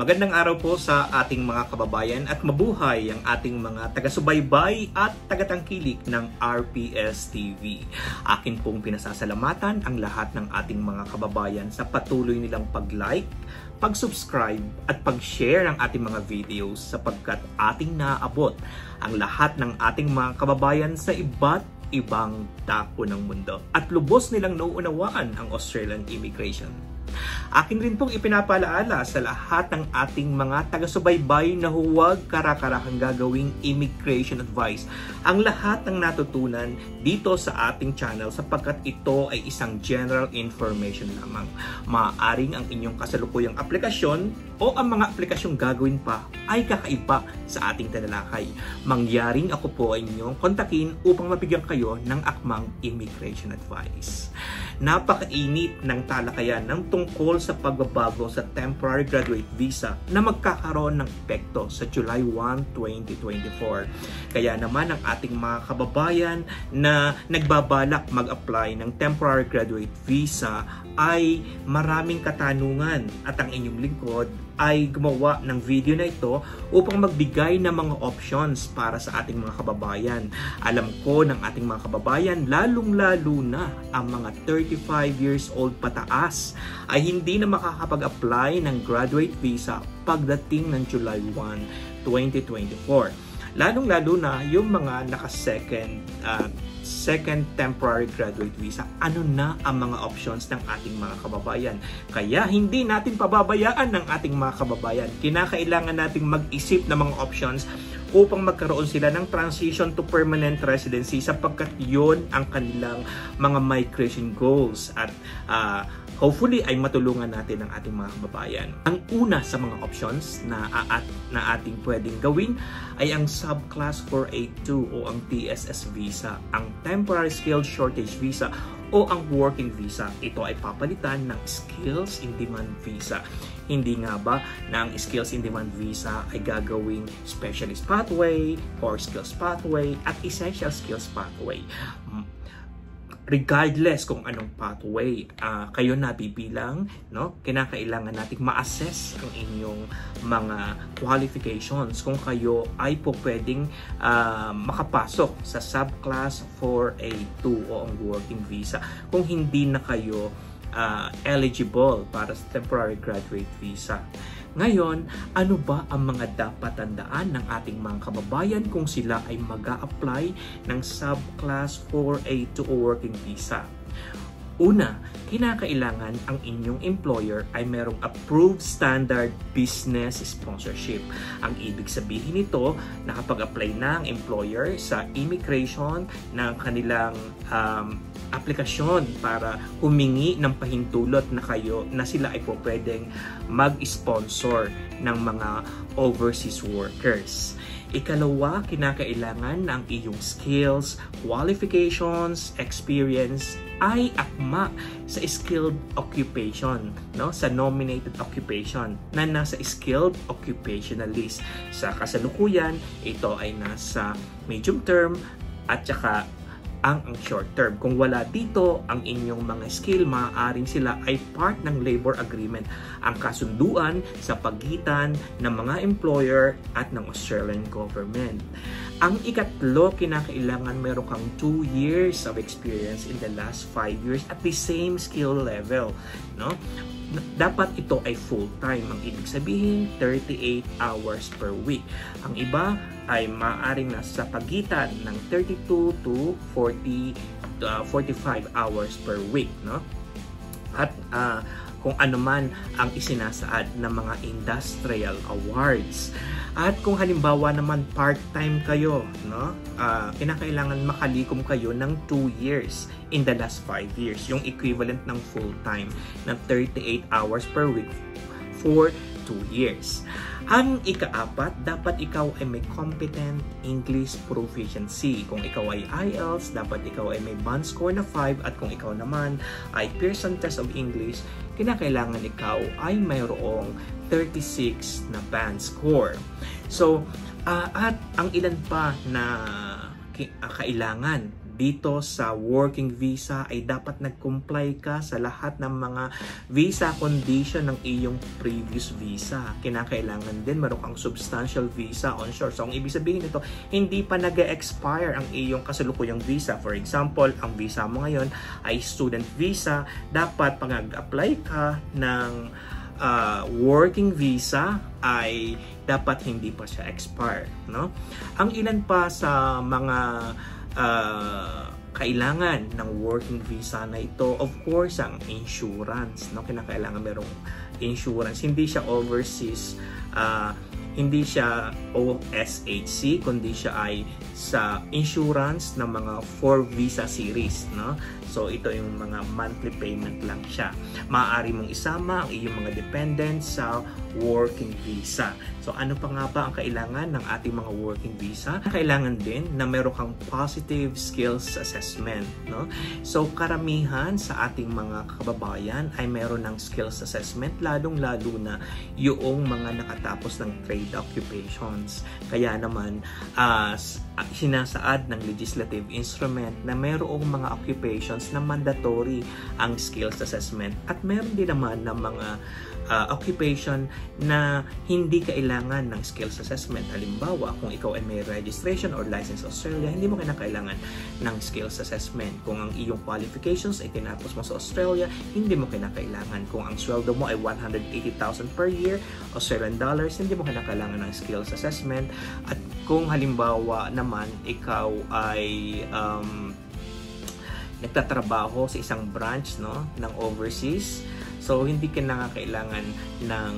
Magandang araw po sa ating mga kababayan at mabuhay ang ating mga taga-subaybay at taga-tangkilik ng RPS TV. Akin pong pinasasalamatan ang lahat ng ating mga kababayan sa patuloy nilang pag-like, pag-subscribe at pag-share ng ating mga videos sapagkat ating naaabot ang lahat ng ating mga kababayan sa iba't ibang dako ng mundo at lubos nilang nauunawaan ang Australian immigration. Akin rin pong ipinapalaala sa lahat ng ating mga taga-subaybay na huwag kara-karakang gagawing immigration advice ang lahat ng natutunan dito sa ating channel sapagkat ito ay isang general information lamang. Maaaring ang inyong kasalukuyang aplikasyon o ang mga aplikasyong gagawin pa ay kakaiba sa ating talalakay. Mangyaring ako po ay inyong kontakin upang mabigyan kayo ng akmang immigration advice. Napakainit ng talakayan ng tungkol sa pagbabago sa temporary graduate visa na magkakaroon ng epekto sa July 1, 2024. Kaya naman ang ating mga kababayan na nagbabalak mag-apply ng temporary graduate visa ay maraming katanungan at ang inyong lingkod ay gumawa ng video na ito upang magbigay ng mga options para sa ating mga kababayan. Alam ko ng ating mga kababayan, lalong-lalo na ang mga 35 years old pataas ay hindi na makakapag-apply ng graduate visa pagdating ng July 1, 2024. Lalong-lalo na yung mga second temporary graduate visa. Ano na ang mga options ng ating mga kababayan? Kaya hindi natin pababayaan ng ating mga kababayan. Kinakailangan nating mag-isip ng mga options upang magkaroon sila ng transition to permanent residency sapagkat yun ang kanilang mga migration goals at hopefully ay matulungan natin ang ating mga kababayan. Ang una sa mga options na ating pwedeng gawin ay ang Subclass 482 o ang TSS visa, ang Temporary Skills Shortage visa o ang Working visa. Ito ay papalitan ng Skills in Demand visa. Hindi nga ba na ang Skills in Demand visa ay gagawing Specialist Pathway, Core Skills Pathway at Essential Skills Pathway? Regardless kung anong pathway kayo nabibilang, no? Kinakailangan nating ma-assess ang inyong mga qualifications kung kayo ay po pwedeng makapasok sa Subclass 482 o ang Working visa. Kung hindi na kayo eligible para sa Temporary Graduate visa. Ngayon, ano ba ang mga dapat tandaan ng ating mga kababayan kung sila ay mag-a-apply ng Subclass 482 o Working visa? Una, kinakailangan ang inyong employer ay merong approved standard business sponsorship. Ang ibig sabihin nito, nakapag-apply na ang employer sa immigration ng kanilang aplikasyon para humingi ng pahintulot na kayo na sila ay po pwedeng mag-sponsor ng mga overseas workers. Ikalawa, kinakailangan na ang iyong skills, qualifications, experience ay akma sa skilled occupation, no? Sa nominated occupation na nasa skilled occupational list. Sa kasalukuyan, ito ay nasa medium term at saka ang short term. Kung wala dito ang inyong mga skill, maaaring sila ay part ng labor agreement, ang kasunduan sa pagitan ng mga employer at ng Australian government. Ang ikatlo, kinakailangan meron kang 2 years of experience in the last 5 years at the same skill level, no? Dapat ito ay full-time. Ang ibig sabihin, 38 hours per week. Ang iba ay maaaring nasa pagitan ng 32 to 45 hours per week, no? At kung ano man ang isinasaad ng mga industrial awards. At kung halimbawa naman part-time kayo, no? Kinakailangan makalikom kayo ng 2 years in the last 5 years, yung equivalent ng full-time ng 38 hours per week for 2 years. Ang ikaapat, dapat ikaw ay may competent English proficiency. Kung ikaw ay IELTS, dapat ikaw ay may band score na 5 at kung ikaw naman ay Pearson Test of English, kinakailangan ikaw ay mayroong 36 na band score. So, at ang ilan pa na kailangan dito sa working visa ay dapat nag-comply ka sa lahat ng mga visa condition ng iyong previous visa. Kinakailangan din meron kang substantial visa onshore. So ang ibig sabihin nito, hindi pa nag-expire ang iyong kasalukuyang visa. For example, ang visa mo ngayon ay student visa. Dapat pag nag-apply ka ng working visa ay dapat hindi pa siya expire, no? Ang ilan pa sa mga kailangan ng working visa na ito, of course, ang insurance, no? Kinakailangan merong insurance. Hindi siya overseas, hindi siya OSHC, kundi siya ay sa insurance ng mga 4 visa series, no? So ito yung mga monthly payment lang siya. Maaari mong isama ang iyong mga dependents sa working visa. So ano pa nga ba ang kailangan ng ating mga working visa? Kailangan din na meron kang positive skills assessment, no? So karamihan sa ating mga kababayan ay meron ng skills assessment, lalong-lalo na yung mga nakatapos ng trade occupations. Kaya naman sinasaad ng legislative instrument na mayroong mga occupations na mandatory ang skills assessment at meron din naman ng mga occupation na hindi kailangan ng skills assessment. Halimbawa, kung ikaw ay may registration or license Australia, hindi mo kailangan ng skills assessment. Kung ang iyong qualifications ay tinapos mo sa Australia, hindi mo kailangan. Kung ang sweldo mo ay 180,000 per year, Australian dollars, hindi mo kailangan ng skills assessment. At kung halimbawa naman ikaw ay nagtatrabaho sa isang branch, no, ng overseas, so hindi ka kailangan ng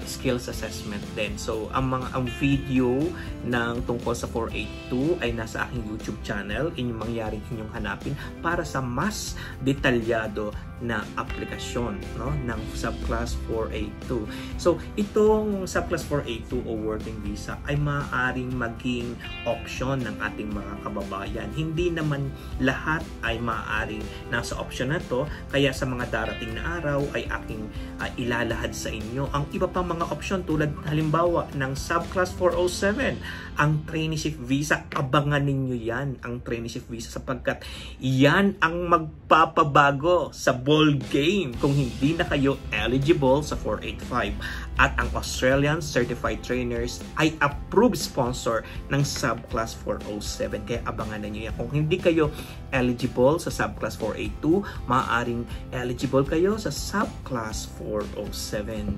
skills assessment din. So ang video ng tungkol sa 482 ay nasa aking YouTube channel. Inyong mangyaring inyong hanapin para sa mas detalyado na aplikasyon, no, ng subclass 482. So itong subclass 482 o working visa ay maaaring maging option ng ating mga kababayan. Hindi naman lahat ay maaaring nasa option na to, kaya sa mga darating na araw ay aking ilalahad sa inyo ang iba pang mga option tulad halimbawa ng subclass 407, ang traineeship visa. Abangan ninyo yan, ang traineeship visa, sapagkat yan ang magpapabago sa ball game kung hindi na kayo eligible sa 485. At ang Australian Certified Trainers ay approved sponsor ng subclass 407. Kaya abangan ninyo yan. Kung hindi kayo eligible sa subclass 482, maaaring eligible kayo sa subclass 407.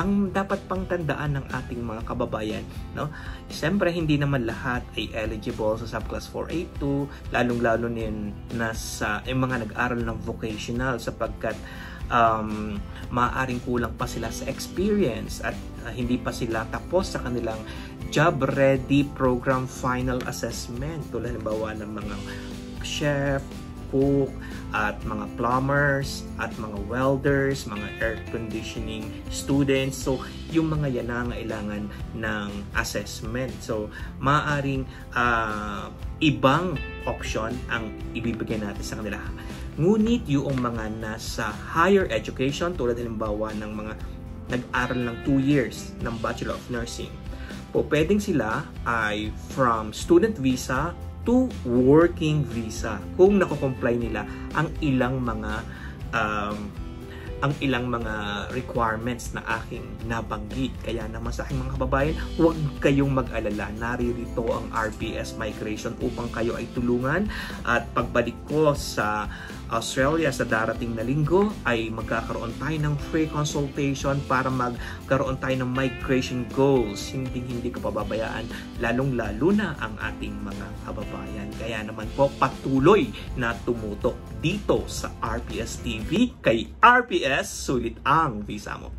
Ang dapat pang tandaan ng ating mga kababayan, no? Siyempre, hindi naman lahat ay eligible sa subclass 482, lalong-lalo na sa mga nag-aral ng vocational, sapagkat maaaring kulang pa sila sa experience at hindi pa sila tapos sa kanilang job ready program final assessment, tulad halimbawa ng mga chef, cook, at mga plumbers, at mga welders, mga air conditioning students. So yung mga yan nangailangan ng assessment. So maaaring ibang option ang ibibigay natin sa kanila. Ngunit yung mga nasa higher education, tulad halimbawa ng mga nag-aral ng 2 years ng Bachelor of Nursing, po pwedeng sila ay from student visa to working visa kung nako-comply nila ang ilang mga requirements na aking nabanggit. Kaya naman sa aking mga kababayan, huwag kayong mag-alala. Naririto ang RPS Migration upang kayo ay tulungan. At pagbalik ko sa Australia sa darating na linggo ay magkakaroon tayo ng free consultation para magkaroon tayo ng migration goals. Hindi ko pababayaan, lalong-lalo na ang ating mga kababayan. Kaya naman po, patuloy na tumutok dito sa RPS TV. Kay RPS, sulit ang visa mo.